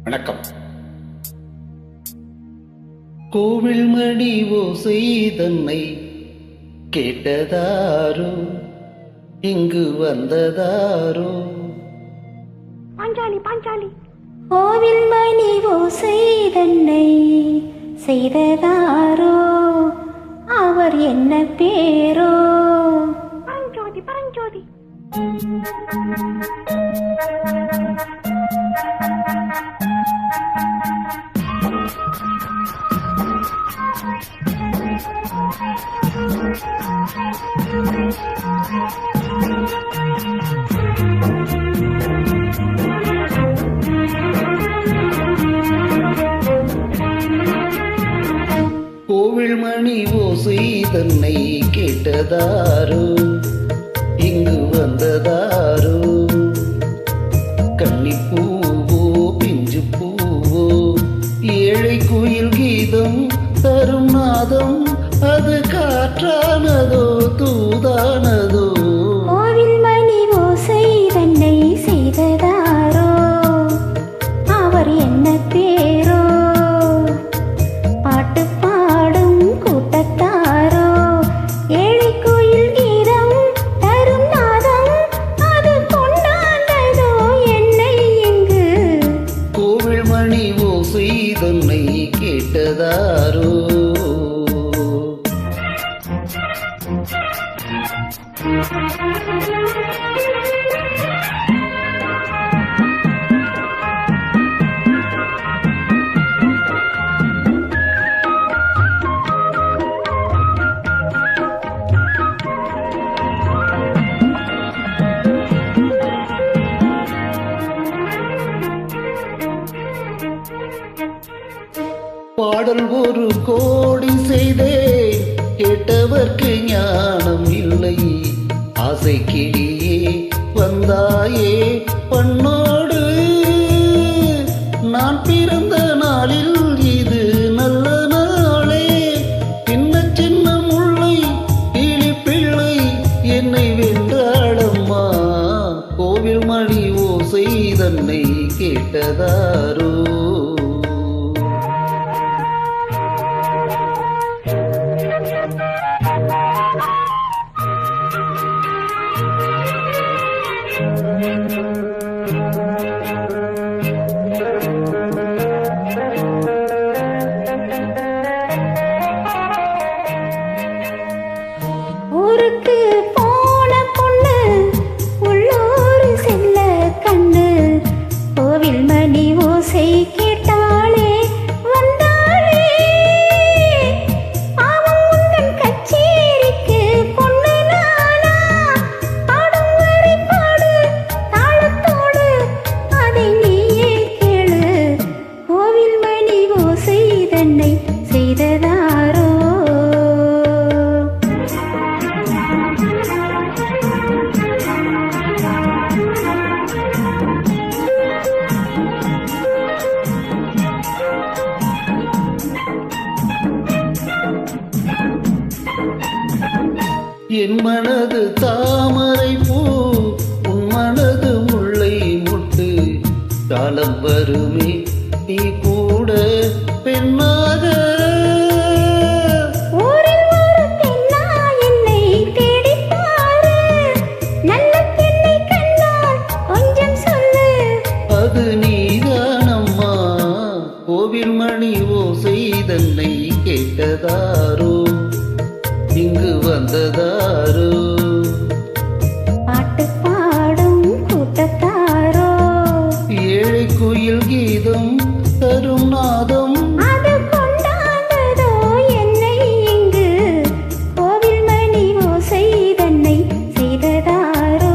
வணக்கம். கோவில் மணி ஓசை தன்னை கேட்டதாரோ, இங்கு வந்ததாரோ? பாஞ்சாலி பாஞ்சாலி. கோவில் மணி ஓசை தன்னை செய்ததாரோ, அவர் என்ன பேரோ? பரஞ்சோதி பரஞ்சோதி. கோவில் மணி ஓசை தன்னை கேட்டதாரோ, இங்கு வந்ததாரோ? கன்னிப்பூவோ பிஞ்சு பூவோ, ஏழை குயில் கீதம் தரும் நாதம், அது காற்றானதோ தூதானதோ? கோவில் மணி ஓசை தன்னை செய்ததாரோ, அவர் என்ன பேரோ? பாட்டு பாடும் கூட்டத்தாரோ, ஏழை கோயில் கீதம் தரும் நாதம், அது கொண்டாண்டதோ என்னை இங்கு? கோவில் மணி ஓசை தன்னை கேட்டதாரோ? பாடல் ஒரு கோடி செய்தே, கேட்டவர்க்கு ஞானம் இல்லை. ஆசை கிளியே வந்தாயே பண்ணோடு, நான் பிறந்த நாளில் இது நல்ல நாளே. சின்ன சின்ன முல்லை கிளி பிள்ளை என்னை வென்றாடம்மா, கோவில் மணி ஓசை தன்னை கேட்டதாரோ? ஊருக்கு போன பொண்ணு, உள்ளூர் செல்ல கண்ணு, கோவில் மணி ஓசை கேட்டாளே வந்தாளே. பாவம் உந்தன் கச்சேரிக்கு பொண்ணு நானா? பாடும் வரை பாடு தாளத்தோடு, அதை நீயே கேளு. கோவில் மணி ஓசை தன்னை செய்ததாரோ? என் மனது தாமரை பூ, உன் மனது முல்லை முட்டு. காலம் வருமே நீ கூட பெண்ணாக. ஊரில் ஒரு பெண்ணா என்னை தேடிப் பாரு, நல்ல பெண்ணை கண்டால் கொஞ்சம் சொல்லு. அது நீதானம்மா, கோவில் மணி ஓசை தன்னை கேட்டதாரோ, இங்கு வந்ததாரோ? பாட்டு பாடும் கூட்டத்தாரோ, ஏழை குயில் கீதம் தரும் நாதம், அது கொண்டாண்டதோ என்னை இங்கு? கோவில் மணி ஓசை தன்னை செய்ததாரோ?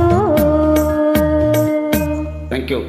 தேங்க்யூ.